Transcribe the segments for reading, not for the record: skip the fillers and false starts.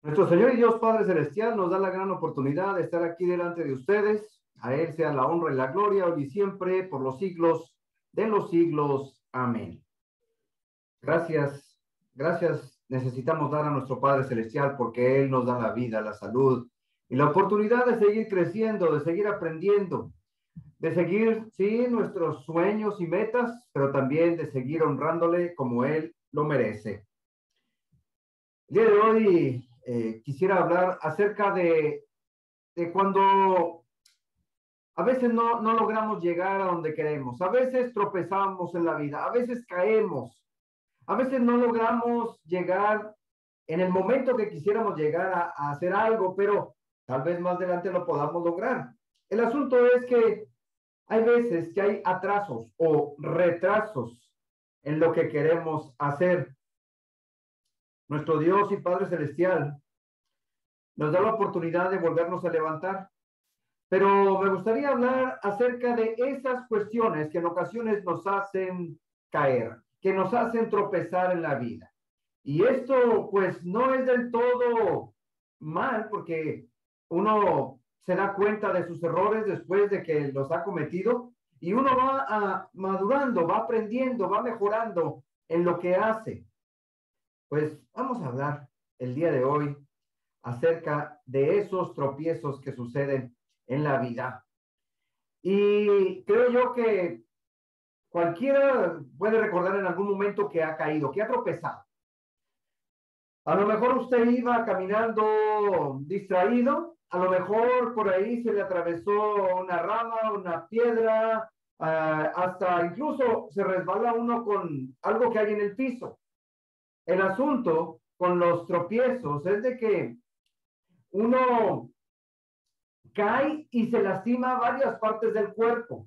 Nuestro Señor y Dios Padre Celestial nos da la gran oportunidad de estar aquí delante de ustedes. A Él sea la honra y la gloria, hoy y siempre, por los siglos de los siglos. Amén. Gracias, gracias necesitamos dar a nuestro Padre Celestial porque Él nos da la vida, la salud y la oportunidad de seguir creciendo, de seguir aprendiendo, de seguir, sí, nuestros sueños y metas, pero también de seguir honrándole como Él lo merece. El día de hoy quisiera hablar acerca de cuando a veces no logramos llegar a donde queremos, a veces tropezamos en la vida, a veces caemos, a veces no logramos llegar en el momento que quisiéramos llegar a hacer algo, pero tal vez más adelante lo podamos lograr. El asunto es que hay veces que hay atrasos o retrasos en lo que queremos hacer. Nuestro Dios y Padre Celestial nos da la oportunidad de volvernos a levantar. Pero me gustaría hablar acerca de esas cuestiones que en ocasiones nos hacen caer, que nos hacen tropezar en la vida. Y esto pues no es del todo mal porque uno se da cuenta de sus errores después de que los ha cometido y uno va madurando, va aprendiendo, va mejorando en lo que hace. Pues vamos a hablar el día de hoy acerca de esos tropiezos que suceden en la vida. Y creo yo que cualquiera puede recordar en algún momento que ha caído, que ha tropezado. A lo mejor usted iba caminando distraído, a lo mejor por ahí se le atravesó una rama, una piedra, hasta incluso se resbala uno con algo que hay en el piso. El asunto con los tropiezos es de que uno cae y se lastima varias partes del cuerpo.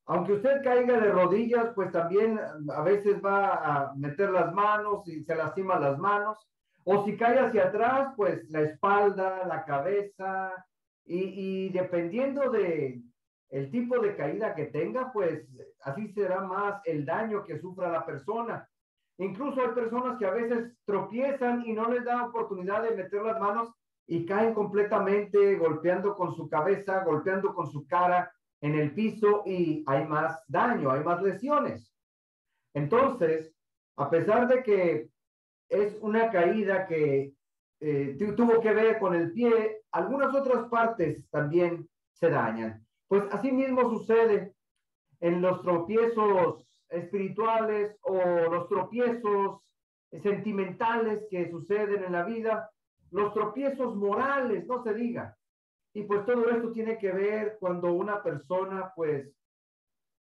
Aunque usted caiga de rodillas, pues también a veces va a meter las manos y se lastima las manos. O si cae hacia atrás, pues la espalda, la cabeza. Y dependiendo de el tipo de caída que tenga, pues así será más el daño que sufra la persona. Incluso hay personas que a veces tropiezan y no les da oportunidad de meter las manos y caen completamente golpeando con su cabeza, golpeando con su cara en el piso y hay más daño, hay más lesiones. Entonces, a pesar de que es una caída que tuvo que ver con el pie, algunas otras partes también se dañan. Pues así mismo sucede en los tropiezos espirituales o los tropiezos sentimentales que suceden en la vida, los tropiezos morales, no se diga. Y pues todo esto tiene que ver cuando una persona pues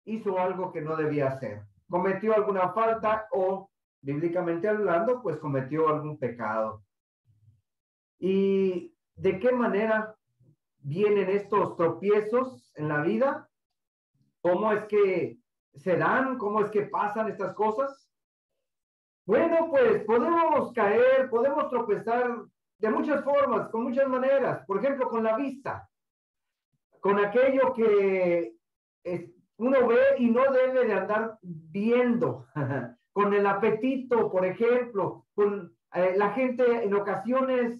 hizo algo que no debía hacer, cometió alguna falta o bíblicamente hablando pues cometió algún pecado. ¿Y de qué manera vienen estos tropiezos en la vida? ¿Cómo es que se dan? ¿Cómo es que pasan estas cosas? Bueno, pues podemos caer, podemos tropezar de muchas formas, con muchas maneras. Por ejemplo, con la vista, con aquello que uno ve y no debe de andar viendo, con el apetito, por ejemplo, con la gente en ocasiones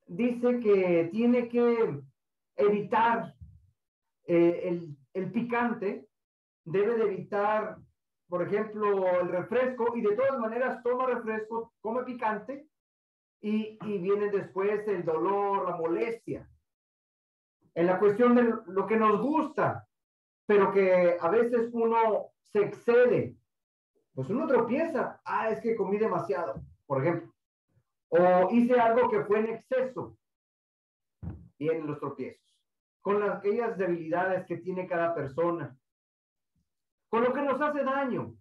dice que tiene que evitar el picante, debe de evitar, por ejemplo, el refresco y de todas maneras toma refresco, come picante y viene después el dolor, la molestia. En la cuestión de lo que nos gusta, pero que a veces uno se excede, pues uno tropieza, es que comí demasiado, por ejemplo, o hice algo que fue en exceso, vienen los tropiezos, con aquellas debilidades que tiene cada persona, con lo que nos hace daño,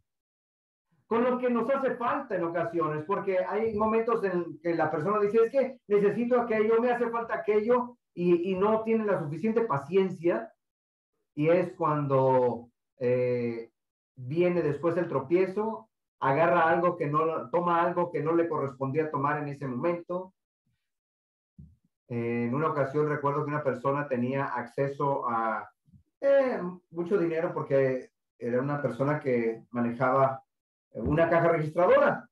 con lo que nos hace falta en ocasiones, porque hay momentos en que la persona dice, es que necesito aquello, me hace falta aquello, y no tiene la suficiente paciencia, y es cuando viene después el tropiezo, agarra algo que no, toma algo que no le correspondía tomar en ese momento. En una ocasión recuerdo que una persona tenía acceso a mucho dinero porque era una persona que manejaba una caja registradora.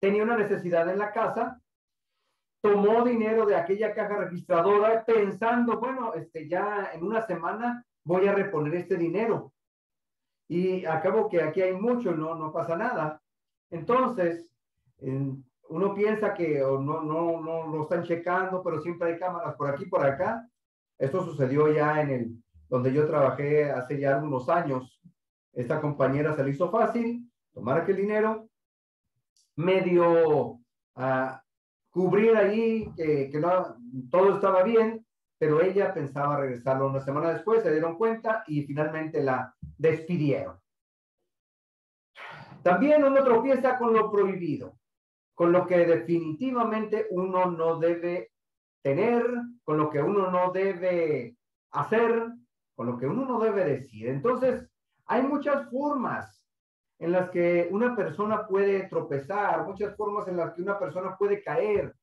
Tenía una necesidad en la casa tomó dinero de aquella caja registradora pensando, bueno, ya en una semana voy a reponer este dinero. Y acabo que aquí hay mucho, no pasa nada. Entonces, uno piensa que no lo están checando, pero siempre hay cámaras por aquí, por acá. Esto sucedió ya donde yo trabajé hace ya unos años. Esta compañera se le hizo fácil tomar aquel dinero, medio cubrir ahí que no, todo estaba bien, pero ella pensaba regresarlo una semana después, se dieron cuenta y finalmente la despidieron. También uno tropieza con lo prohibido, con lo que definitivamente uno no debe tener, con lo que uno no debe hacer, con lo que uno no debe decir. Entonces, hay muchas formas en las que una persona puede tropezar, muchas formas en las que una persona puede caer.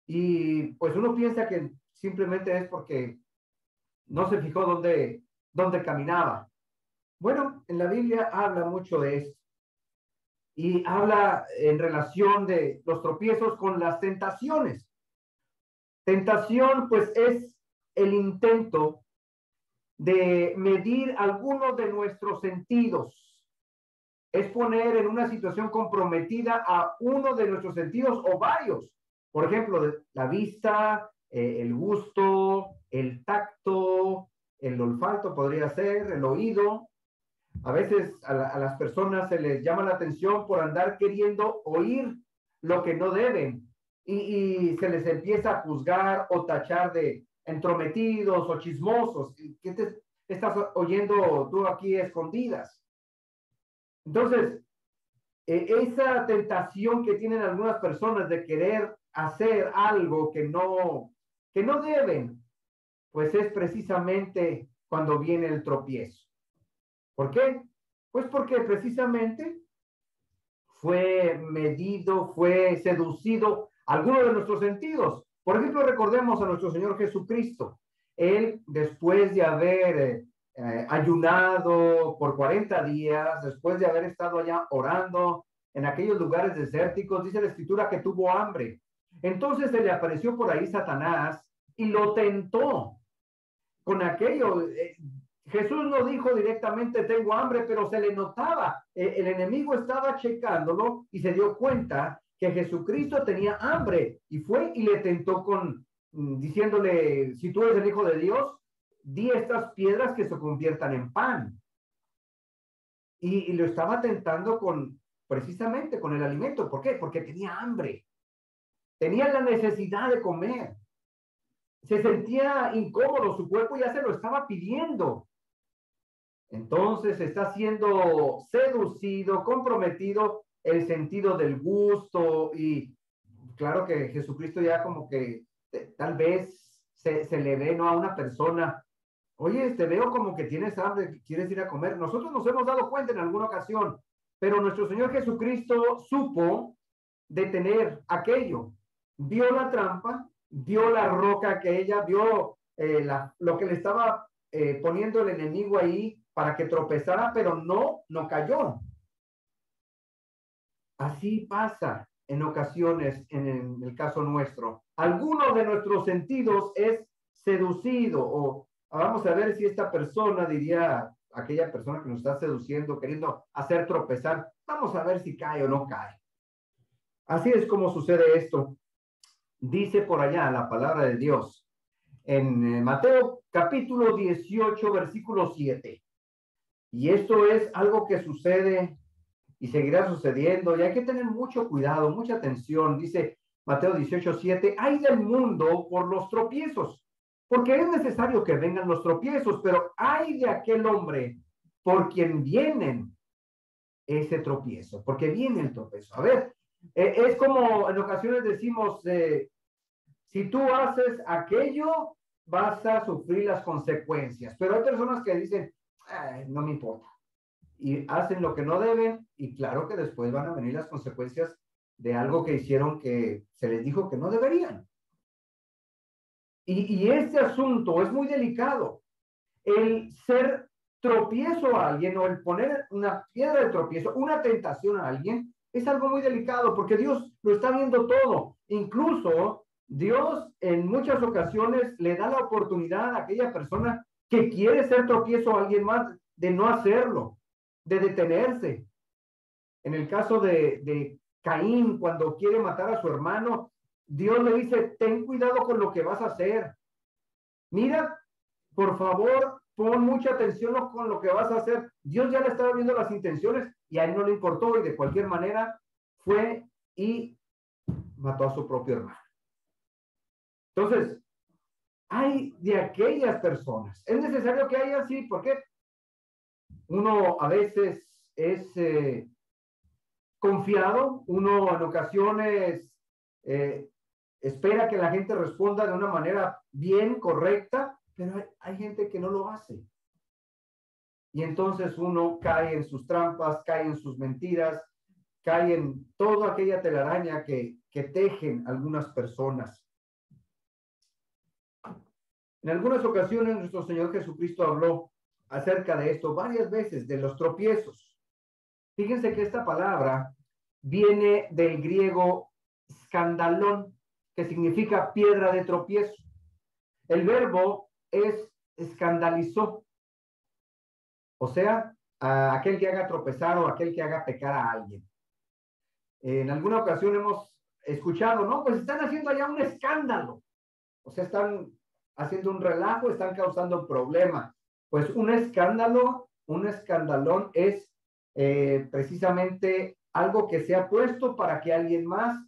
Y pues uno piensa que simplemente es porque no se fijó dónde caminaba. Bueno, en la Biblia habla mucho de esto y habla en relación de los tropiezos con las tentaciones. Tentación, pues, es el intento de medir alguno de nuestros sentidos. Es poner en una situación comprometida a uno de nuestros sentidos o varios. Por ejemplo, la vista, el gusto, el tacto, el olfato podría ser, el oído. A veces a las personas se les llama la atención por andar queriendo oír lo que no deben y se les empieza a juzgar o tachar de entrometidos o chismosos. ¿Qué te estás oyendo tú aquí escondidas? Entonces, esa tentación que tienen algunas personas de querer hacer algo que no deben, pues es precisamente cuando viene el tropiezo. ¿Por qué? Pues porque precisamente fue medido, fue seducido alguno de nuestros sentidos. Por ejemplo, recordemos a nuestro Señor Jesucristo. Él, después de haber ayunado por 40 días, después de haber estado allá orando en aquellos lugares desérticos, dice la Escritura que tuvo hambre. Entonces se le apareció por ahí Satanás y lo tentó con aquello. Jesús no dijo directamente tengo hambre, pero se le notaba. El enemigo estaba checándolo y se dio cuenta que Jesucristo tenía hambre y fue y le tentó diciéndole, si tú eres el Hijo de Dios, di estas piedras que se conviertan en pan. Y lo estaba tentando precisamente con el alimento. ¿Por qué? Porque tenía hambre. Tenía la necesidad de comer. Se sentía incómodo, su cuerpo ya se lo estaba pidiendo. Entonces está siendo seducido, comprometido el sentido del gusto y claro que Jesucristo ya como que tal vez se le ve, ¿no?, a una persona, oye, te veo como que tienes hambre, quieres ir a comer. Nosotros nos hemos dado cuenta en alguna ocasión, pero nuestro Señor Jesucristo supo detener aquello, vio la trampa, vio la roca que ella, vio lo que le estaba poniendo el enemigo ahí para que tropezara, pero no cayó. Así pasa en ocasiones en el caso nuestro. Alguno de nuestros sentidos es seducido o vamos a ver si esta persona diría, aquella persona que nos está seduciendo, queriendo hacer tropezar, vamos a ver si cae o no cae. Así es como sucede esto. Dice por allá la palabra de Dios en Mateo capítulo 18, versículo 7. Y esto es algo que sucede y seguirá sucediendo y hay que tener mucho cuidado, mucha atención. Dice Mateo 18, 7, hay del mundo por los tropiezos, porque es necesario que vengan los tropiezos, pero hay de aquel hombre por quien vienen ese tropiezo, porque viene el tropiezo. A ver, es como en ocasiones decimos, si tú haces aquello, vas a sufrir las consecuencias, pero hay personas que dicen, no me importa, y hacen lo que no deben, y claro que después van a venir las consecuencias de algo que hicieron que se les dijo que no deberían. Y este asunto es muy delicado. El ser tropiezo a alguien o el poner una piedra de tropiezo, una tentación a alguien, es algo muy delicado porque Dios lo está viendo todo. Incluso Dios en muchas ocasiones le da la oportunidad a aquella persona que quiere ser tropiezo a alguien más de no hacerlo, de detenerse. En el caso de Caín, cuando quiere matar a su hermano, Dios le dice, ten cuidado con lo que vas a hacer. Mira, por favor, pon mucha atención con lo que vas a hacer. Dios ya le estaba viendo las intenciones y a él no le importó y de cualquier manera fue y mató a su propio hermano. Entonces, hay de aquellas personas. Es necesario que haya así, porque uno a veces es confiado, uno en ocasiones espera que la gente responda de una manera bien, correcta, pero hay gente que no lo hace. Y entonces uno cae en sus trampas, cae en sus mentiras, cae en toda aquella telaraña que tejen algunas personas. En algunas ocasiones nuestro Señor Jesucristo habló acerca de esto varias veces, de los tropiezos. Fíjense que esta palabra viene del griego escandalón, que significa piedra de tropiezo. El verbo es escandalizó, o sea, a aquel que haga tropezar o aquel que haga pecar a alguien. En alguna ocasión hemos escuchado, ¿no? Pues están haciendo allá un escándalo, o sea, están haciendo un relajo, están causando problema. Pues un escándalo, un escandalón es precisamente algo que se ha puesto para que alguien más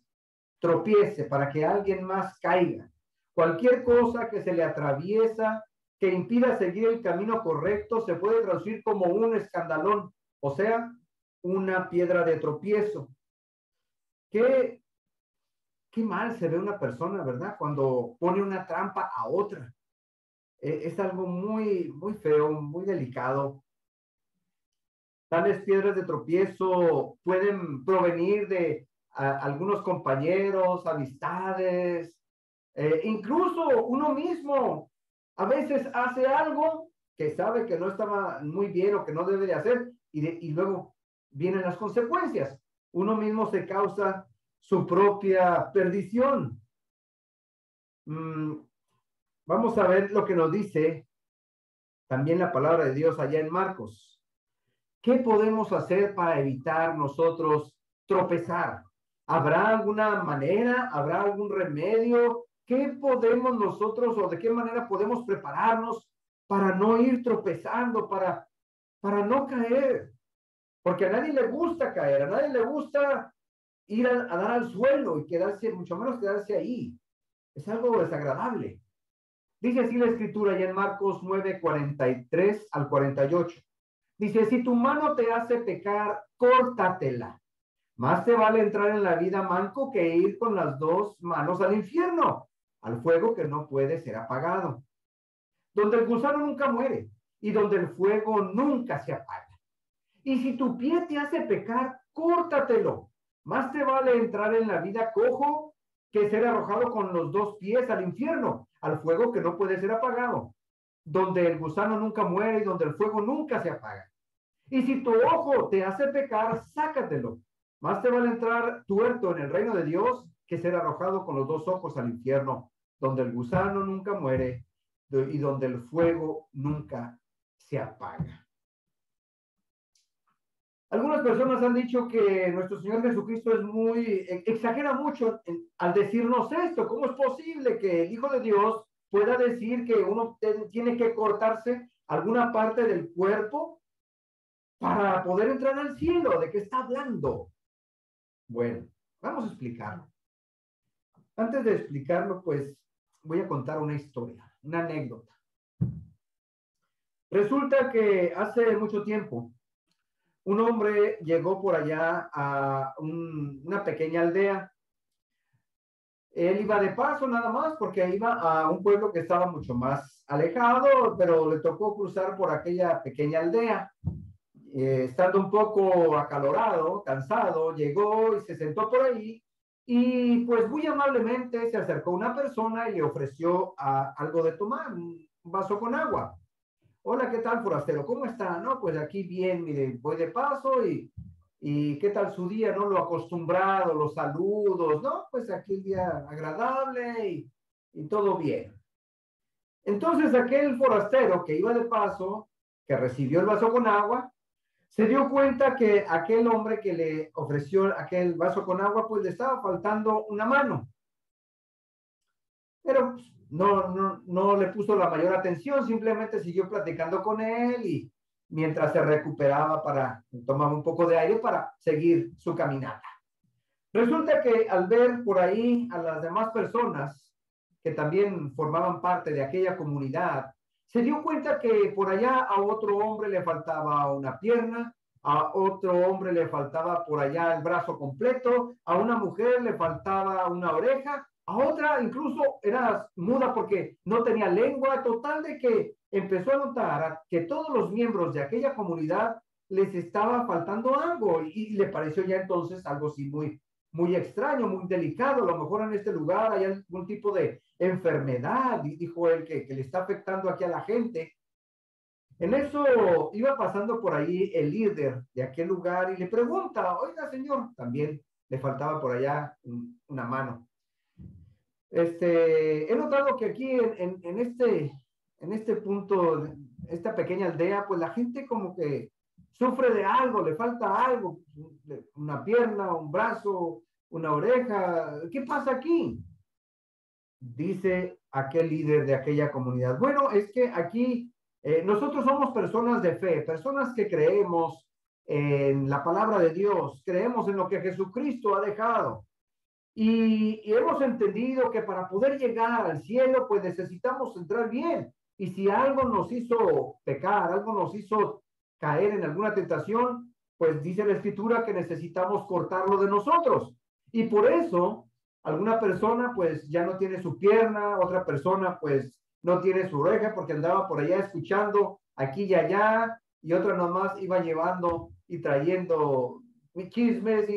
tropiece, para que alguien más caiga. Cualquier cosa que se le atraviesa, que impida seguir el camino correcto, se puede traducir como un escandalón, o sea, una piedra de tropiezo. Qué mal se ve una persona, ¿verdad? Cuando pone una trampa a otra. Es algo muy, muy feo, muy delicado. Tales piedras de tropiezo pueden provenir de algunos compañeros, amistades, incluso uno mismo. A veces hace algo que sabe que no estaba muy bien o que no debe de hacer y luego vienen las consecuencias. Uno mismo se causa su propia perdición. Vamos a ver lo que nos dice también la palabra de Dios allá en Marcos. ¿Qué podemos hacer para evitar nosotros tropezar? ¿Habrá alguna manera? ¿Habrá algún remedio? ¿Qué podemos nosotros o de qué manera podemos prepararnos para no ir tropezando, para no caer? Porque a nadie le gusta caer, a nadie le gusta ir a dar al suelo y quedarse, mucho menos quedarse ahí. Es algo desagradable. Dice así la escritura ya en Marcos 9, 43 al 48. Dice, si tu mano te hace pecar, córtatela. Más te vale entrar en la vida manco que ir con las dos manos al infierno, al fuego que no puede ser apagado, donde el gusano nunca muere y donde el fuego nunca se apaga. Y si tu pie te hace pecar, córtatelo. Más te vale entrar en la vida cojo que ser arrojado con los dos pies al infierno, al fuego que no puede ser apagado, donde el gusano nunca muere y donde el fuego nunca se apaga. Y si tu ojo te hace pecar, sácatelo. Más te vale entrar tuerto en el reino de Dios que ser arrojado con los dos ojos al infierno, donde el gusano nunca muere y donde el fuego nunca se apaga. Algunas personas han dicho que nuestro Señor Jesucristo es exagera mucho al decirnos esto. ¿Cómo es posible que el Hijo de Dios pueda decir que uno tiene que cortarse alguna parte del cuerpo para poder entrar al cielo? ¿De qué está hablando? Bueno, vamos a explicarlo. Antes de explicarlo, pues voy a contar una historia, una anécdota. Resulta que hace mucho tiempo, un hombre llegó por allá a una pequeña aldea. Él iba de paso nada más porque iba a un pueblo que estaba mucho más alejado, pero le tocó cruzar por aquella pequeña aldea. Estando un poco acalorado, cansado, llegó y se sentó por ahí y pues muy amablemente se acercó una persona y le ofreció algo de tomar, un vaso con agua. Hola, ¿qué tal, forastero? ¿Cómo está? No, pues aquí bien, mire, voy de paso y ¿Y qué tal su día? ¿No? Lo acostumbrado, los saludos, ¿no? Pues aquí el día agradable y todo bien. Entonces aquel forastero que iba de paso, que recibió el vaso con agua, se dio cuenta que aquel hombre que le ofreció aquel vaso con agua, pues le estaba faltando una mano. Pero pues, no le puso la mayor atención, simplemente siguió platicando con él y mientras se recuperaba tomaba un poco de aire para seguir su caminata. Resulta que al ver por ahí a las demás personas que también formaban parte de aquella comunidad, se dio cuenta que por allá a otro hombre le faltaba una pierna, a otro hombre le faltaba por allá el brazo completo, a una mujer le faltaba una oreja, a otra incluso era muda porque no tenía lengua, total de que empezó a notar que todos los miembros de aquella comunidad les estaba faltando algo y le pareció ya entonces algo así muy extraño, muy delicado. A lo mejor en este lugar hay algún tipo de enfermedad, dijo él, que le está afectando aquí a la gente. En eso iba pasando por ahí el líder de aquel lugar y le pregunta, oiga señor, también le faltaba por allá una mano. He notado que aquí en este punto, esta pequeña aldea, pues la gente como que sufre de algo, le falta algo, una pierna, un brazo, una oreja. ¿Qué pasa aquí? Dice aquel líder de aquella comunidad. Bueno, es que aquí nosotros somos personas de fe, personas que creemos en la palabra de Dios, creemos en lo que Jesucristo ha dejado. Y hemos entendido que para poder llegar al cielo, pues necesitamos entrar bien. Y si algo nos hizo pecar, algo nos hizo caer en alguna tentación, pues dice la Escritura que necesitamos cortarlo de nosotros. Y por eso, alguna persona pues ya no tiene su pierna, otra persona pues no tiene su oreja porque andaba por allá escuchando aquí y allá, y otra nomás iba llevando y trayendo chismes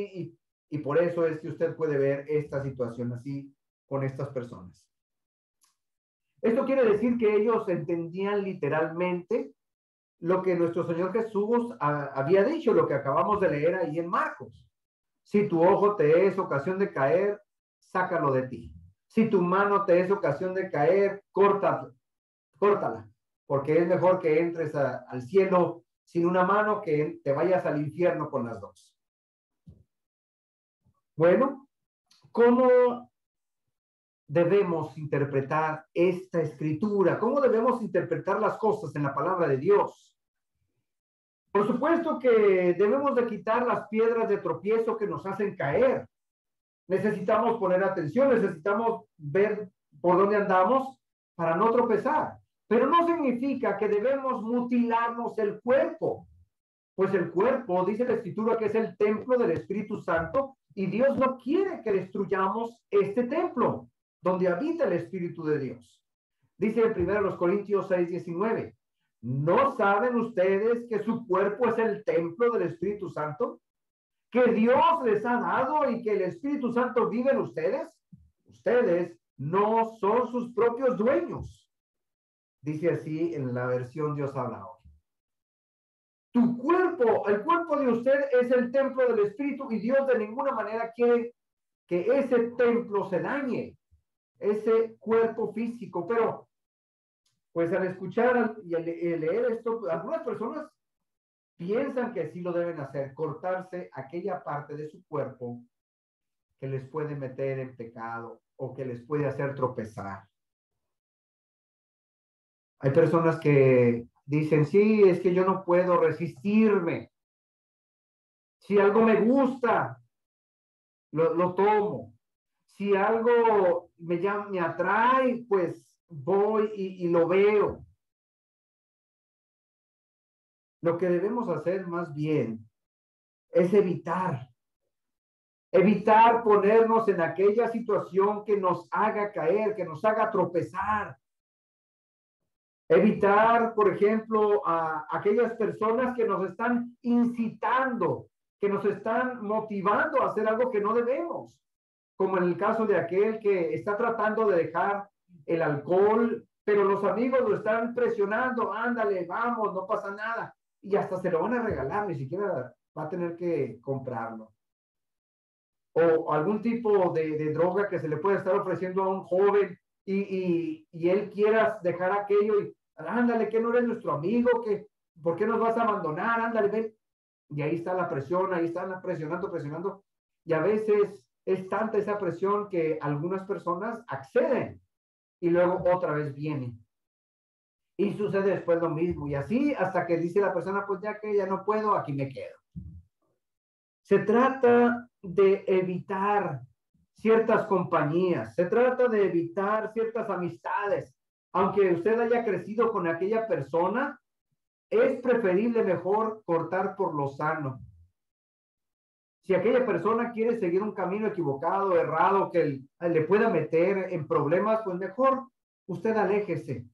y por eso es que usted puede ver esta situación así con estas personas. Esto quiere decir que ellos entendían literalmente lo que nuestro Señor Jesús había dicho, lo que acabamos de leer ahí en Marcos. Si tu ojo te es ocasión de caer, sácalo de ti. Si tu mano te es ocasión de caer, córtala, porque es mejor que entres al cielo sin una mano que te vayas al infierno con las dos. Bueno, ¿cómo debemos interpretar esta escritura? ¿Cómo debemos interpretar las cosas en la palabra de Dios? Por supuesto que debemos de quitar las piedras de tropiezo que nos hacen caer. Necesitamos poner atención, necesitamos ver por dónde andamos para no tropezar. Pero no significa que debemos mutilarnos el cuerpo, pues el cuerpo, dice la Escritura, que es el templo del Espíritu Santo, y Dios no quiere que destruyamos este templo donde habita el Espíritu de Dios. Dice en 1 Corintios 6:19, ¿no saben ustedes que su cuerpo es el templo del Espíritu Santo? ¿Que Dios les ha dado y que el Espíritu Santo vive en ustedes? Ustedes no son sus propios dueños. Dice así en la versión Dios habla hoy. Tu cuerpo, el cuerpo de usted es el templo del Espíritu y Dios de ninguna manera quiere que ese templo se dañe, ese cuerpo físico. Pero, pues al escuchar y al leer esto, algunas personas piensan que sí lo deben hacer, cortarse aquella parte de su cuerpo que les puede meter en pecado o que les puede hacer tropezar. Hay personas que dicen, sí, es que yo no puedo resistirme. Si algo me gusta, lo tomo. Si algo me atrae, pues voy y lo veo. Lo que debemos hacer más bien es evitar ponernos en aquella situación que nos haga caer, que nos haga tropezar. Evitar, por ejemplo, a aquellas personas que nos están incitando, que nos están motivando a hacer algo que no debemos, como en el caso de aquel que está tratando de dejar el alcohol, pero los amigos lo están presionando, ándale, vamos, no pasa nada. y hasta se lo van a regalar, ni siquiera va a tener que comprarlo. O algún tipo de droga que se le puede estar ofreciendo a un joven y él quiera dejar aquello y ándale, que no eres nuestro amigo, que ¿por qué nos vas a abandonar? Ándale, ven. Y ahí está la presión, ahí están presionando. Y a veces es tanta esa presión que algunas personas acceden y luego otra vez vienen. Y sucede después lo mismo. Y así hasta que dice la persona, pues ya que ya no puedo, aquí me quedo. Se trata de evitar ciertas compañías, se trata de evitar ciertas amistades. Aunque usted haya crecido con aquella persona, es preferible mejor cortar por lo sano. Si aquella persona quiere seguir un camino equivocado, errado, que le pueda meter en problemas, pues mejor usted aléjese.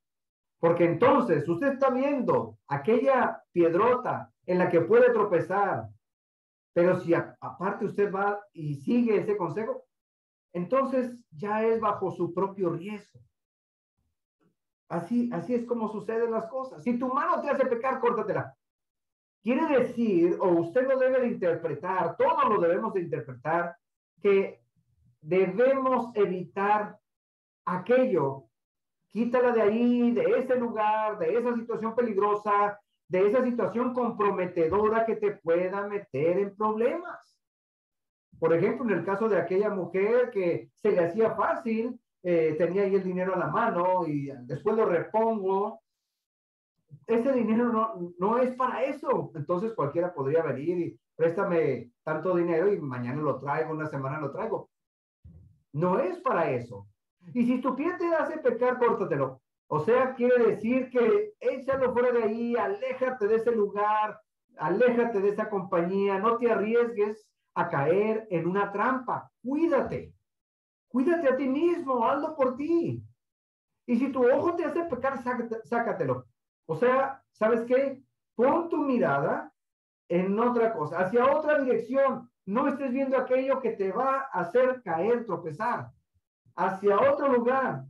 Porque entonces usted está viendo aquella piedrota en la que puede tropezar. Pero si aparte usted va y sigue ese consejo, entonces ya es bajo su propio riesgo. Así es como suceden las cosas. Si tu mano te hace pecar, córtatela. Quiere decir, o usted lo debe de interpretar, todos lo debemos de interpretar, que debemos evitar aquello. Quítala de ahí, de ese lugar, de esa situación peligrosa, de esa situación comprometedora que te pueda meter en problemas. Por ejemplo, en el caso de aquella mujer que se le hacía fácil, tenía ahí el dinero a la mano y después lo repongo. Ese dinero no es para eso. Entonces cualquiera podría venir y préstame tanto dinero y mañana lo traigo, una semana lo traigo. No es para eso. Y si tu pie te hace pecar, córtatelo. O sea, quiere decir que échalo fuera de ahí, aléjate de ese lugar, aléjate de esa compañía, no te arriesgues a caer en una trampa. Cuídate a ti mismo, hazlo por ti. Y si tu ojo te hace pecar, sácatelo. O sea, ¿sabes qué? Pon tu mirada en otra cosa, hacia otra dirección. No estés viendo aquello que te va a hacer caer, tropezar. Hacia otro lugar.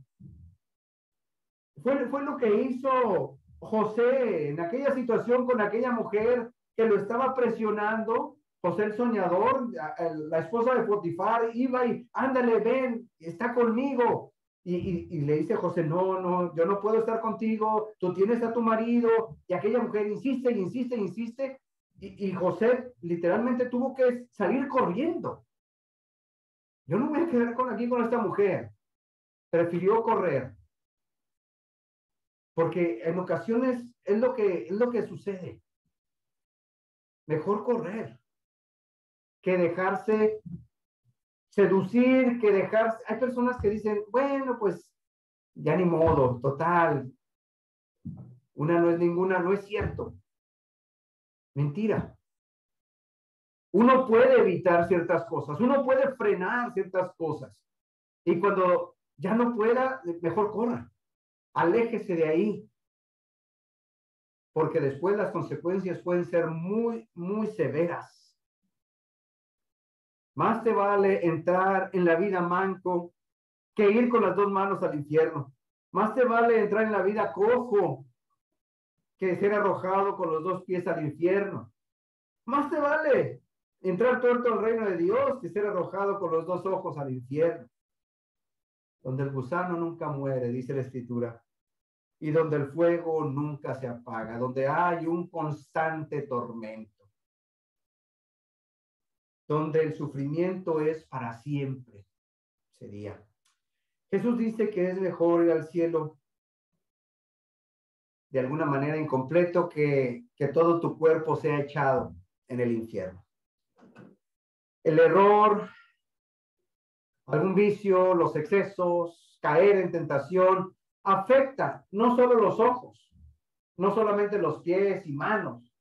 Fue lo que hizo José en aquella situación con aquella mujer que lo estaba presionando. José el soñador, la esposa de Potifar, iba y ándale, ven, está conmigo. Y le dice José, no, yo no puedo estar contigo, tú tienes a tu marido. Y aquella mujer insiste. Y José literalmente tuvo que salir corriendo. Yo no me voy a quedar aquí con esta mujer. Prefirió correr. Porque en ocasiones es lo que sucede. Mejor correr que dejarse seducir, que dejarse. Hay personas que dicen, bueno, pues ya ni modo, total. Una no es ninguna, no es cierto. Mentira. Uno puede evitar ciertas cosas, uno puede frenar ciertas cosas. Y cuando ya no pueda, mejor corra. Aléjese de ahí. Porque después las consecuencias pueden ser muy, muy severas. Más te vale entrar en la vida manco que ir con las dos manos al infierno. Más te vale entrar en la vida cojo que ser arrojado con los dos pies al infierno. Más te vale entrar tuerto al reino de Dios que ser arrojado con los dos ojos al infierno. Donde el gusano nunca muere, dice la Escritura, y donde el fuego nunca se apaga, donde hay un constante tormento, donde el sufrimiento es para siempre, sería. Jesús dice que es mejor ir al cielo de alguna manera incompleto que todo tu cuerpo sea echado en el infierno. El error, algún vicio, los excesos, caer en tentación, afecta no solo los ojos, no solamente los pies y manos,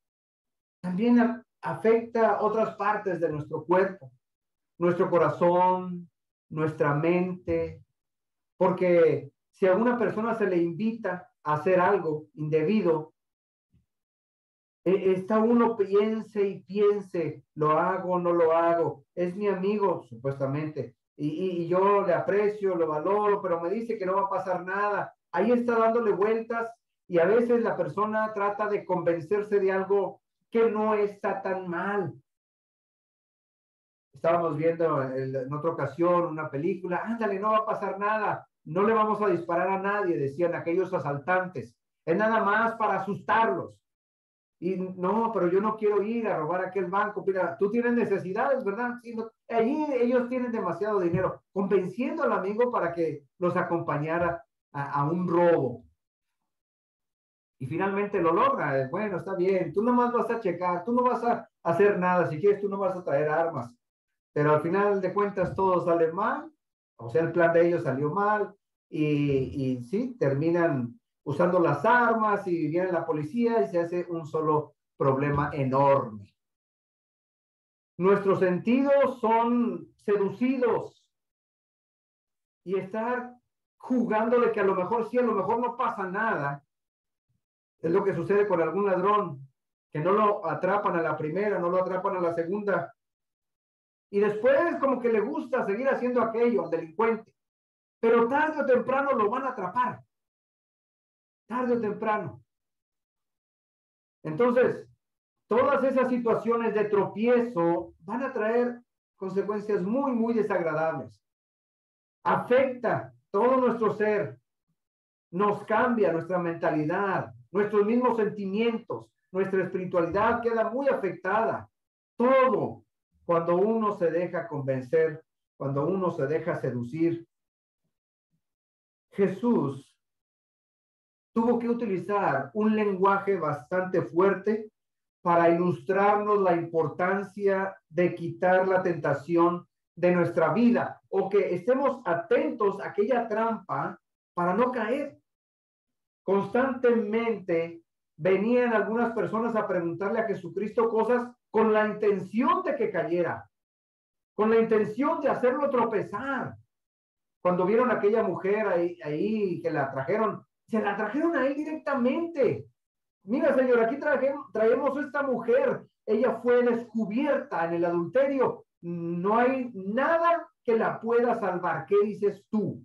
también afecta otras partes de nuestro cuerpo, nuestro corazón, nuestra mente, porque si a una persona se le invita a hacer algo indebido, está uno piense, lo hago, no lo hago, es mi amigo, supuestamente, y yo le aprecio, lo valoro, pero me dice que no va a pasar nada. Ahí está dándole vueltas Y a veces la persona trata de convencerse de algo que no está tan mal. Estábamos viendo en otra ocasión una película, ándale, no va a pasar nada, no le vamos a disparar a nadie, decían aquellos asaltantes, es nada más para asustarlos. Y no, pero yo no quiero ir a robar aquel banco. Mira, tú tienes necesidades, ¿verdad? Sí, no, allí ellos tienen demasiado dinero, convenciendo al amigo para que los acompañara a un robo. Y finalmente lo logra. Bueno, está bien, tú nomás vas a checar, tú no vas a hacer nada, si quieres tú no vas a traer armas. Pero al final de cuentas todo sale mal, o sea, el plan de ellos salió mal y sí, terminan usando las armas y viene la policía y se hace un solo problema enorme. Nuestros sentidos son seducidos y estar jugándole que a lo mejor sí, a lo mejor no pasa nada. Es lo que sucede con algún ladrón, que no lo atrapan a la primera, no lo atrapan a la segunda. Y después como que le gusta seguir haciendo aquello al delincuente. Pero tarde o temprano lo van a atrapar. Tarde o temprano. Entonces, todas esas situaciones de tropiezo van a traer consecuencias muy, muy desagradables. Afecta todo nuestro ser. Nos cambia nuestra mentalidad, nuestros mismos sentimientos, nuestra espiritualidad queda muy afectada. Todo cuando uno se deja convencer, cuando uno se deja seducir. Jesús tuvo que utilizar un lenguaje bastante fuerte para ilustrarnos la importancia de quitar la tentación de nuestra vida o que estemos atentos a aquella trampa para no caer. Constantemente venían algunas personas a preguntarle a Jesucristo cosas con la intención de que cayera, con la intención de hacerlo tropezar. Cuando vieron a aquella mujer ahí que la trajeron, se la trajeron a él directamente. Mira, señor, aquí traemos esta mujer. Ella fue descubierta en el adulterio. No hay nada que la pueda salvar. ¿Qué dices tú?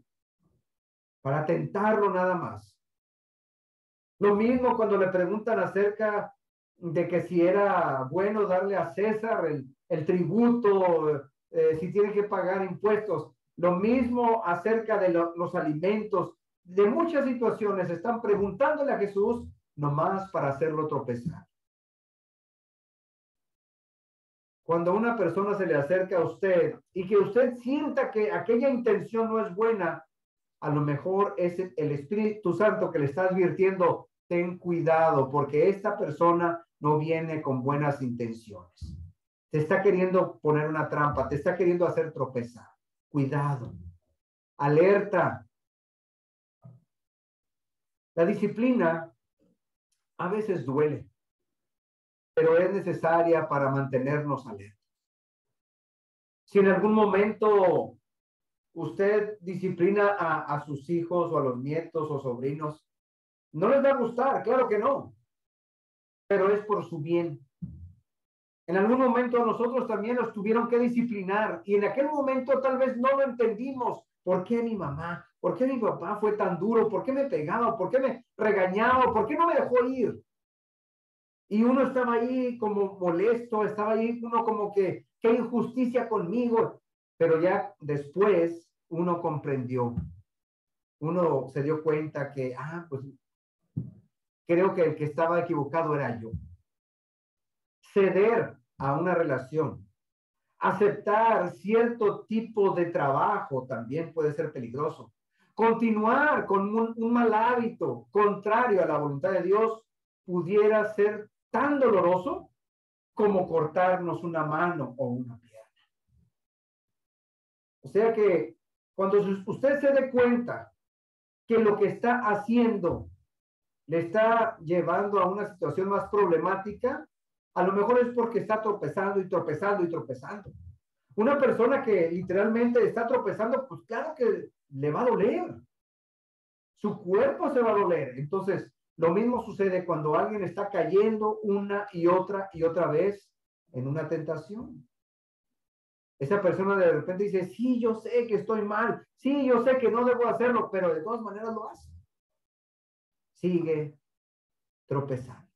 Para tentarlo nada más. Lo mismo cuando le preguntan acerca de que si era bueno darle a César el tributo, si tiene que pagar impuestos. Lo mismo acerca de los alimentos. De muchas situaciones están preguntándole a Jesús nomás para hacerlo tropezar. Cuando una persona se le acerca a usted y que usted sienta que aquella intención no es buena, a lo mejor es el Espíritu Santo que le está advirtiendo, ten cuidado, porque esta persona no viene con buenas intenciones. Te está queriendo poner una trampa, te está queriendo hacer tropezar. Cuidado, alerta. La disciplina a veces duele, pero es necesaria para mantenernos alerta. Si en algún momento usted disciplina a sus hijos o a los nietos o sobrinos, no les va a gustar, claro que no, pero es por su bien. En algún momento nosotros también nos tuvieron que disciplinar y en aquel momento tal vez no lo entendimos. ¿Por qué mi mamá? ¿Por qué mi papá fue tan duro? ¿Por qué me pegaba? ¿Por qué me regañaba? ¿Por qué no me dejó ir? Y uno estaba ahí como molesto, estaba ahí uno como que, qué injusticia conmigo. Pero ya después uno comprendió, uno se dio cuenta que, pues creo que el que estaba equivocado era yo. Ceder a una relación, aceptar cierto tipo de trabajo también puede ser peligroso. Continuar con un mal hábito contrario a la voluntad de Dios pudiera ser tan doloroso como cortarnos una mano o una pierna. O sea que cuando usted se dé cuenta que lo que está haciendo le está llevando a una situación más problemática, a lo mejor es porque está tropezando y tropezando y tropezando. Una persona que literalmente está tropezando, pues claro que le va a doler. Su cuerpo se va a doler. Entonces, lo mismo sucede cuando alguien está cayendo una y otra vez en una tentación. Esa persona de repente dice, sí, yo sé que estoy mal, sí, yo sé que no debo hacerlo, pero de todas maneras lo hace. Sigue tropezar.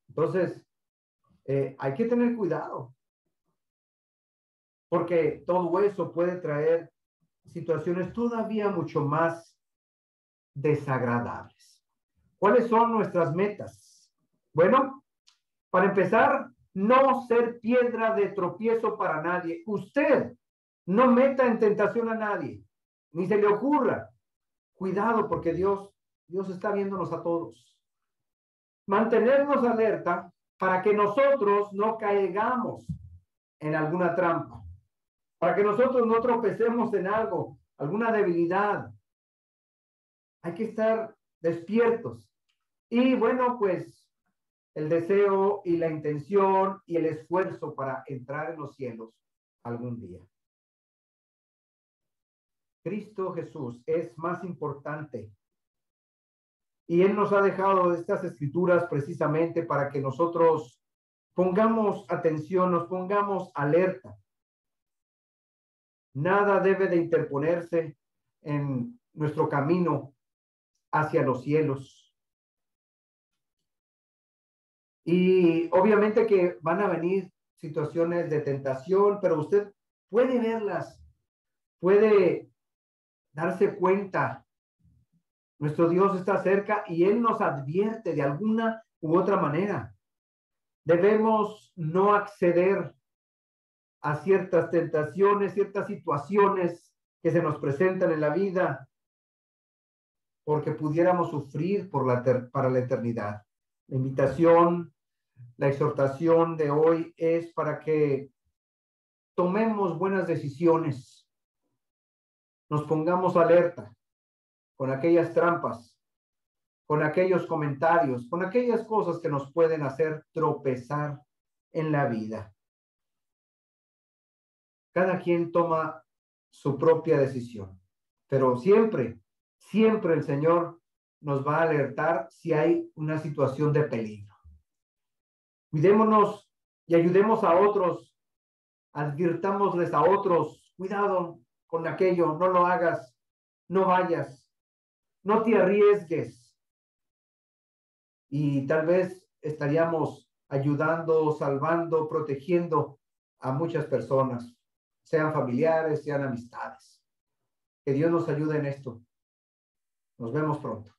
Entonces, hay que tener cuidado, porque todo eso puede traer situaciones todavía mucho más desagradables. ¿Cuáles son nuestras metas? Bueno, para empezar, no ser piedra de tropiezo para nadie. Usted no meta en tentación a nadie, ni se le ocurra. Cuidado, porque Dios está viéndonos a todos. Mantenernos alerta para que nosotros no caigamos en alguna trampa, para que nosotros no tropecemos en algo, alguna debilidad. Hay que estar despiertos. Y bueno, pues el deseo y la intención y el esfuerzo para entrar en los cielos algún día. Cristo Jesús es más importante. Y Él nos ha dejado estas escrituras precisamente para que nosotros pongamos atención, nos pongamos alerta. Nada debe de interponerse en nuestro camino hacia los cielos. Y obviamente que van a venir situaciones de tentación, pero usted puede verlas, puede darse cuenta. Nuestro Dios está cerca y Él nos advierte de alguna u otra manera. Debemos no acceder a ciertas tentaciones, ciertas situaciones que se nos presentan en la vida, porque pudiéramos sufrir para la eternidad. La invitación, la exhortación de hoy es para que tomemos buenas decisiones, nos pongamos alerta con aquellas trampas, con aquellos comentarios, con aquellas cosas que nos pueden hacer tropezar en la vida. Cada quien toma su propia decisión, pero siempre el Señor nos va a alertar si hay una situación de peligro. Cuidémonos y ayudemos a otros, advirtámosles a otros, cuidado con aquello, no lo hagas, no vayas, no te arriesgues. Y tal vez estaríamos ayudando, salvando, protegiendo a muchas personas, sean familiares, sean amistades. Que Dios nos ayude en esto. Nos vemos pronto.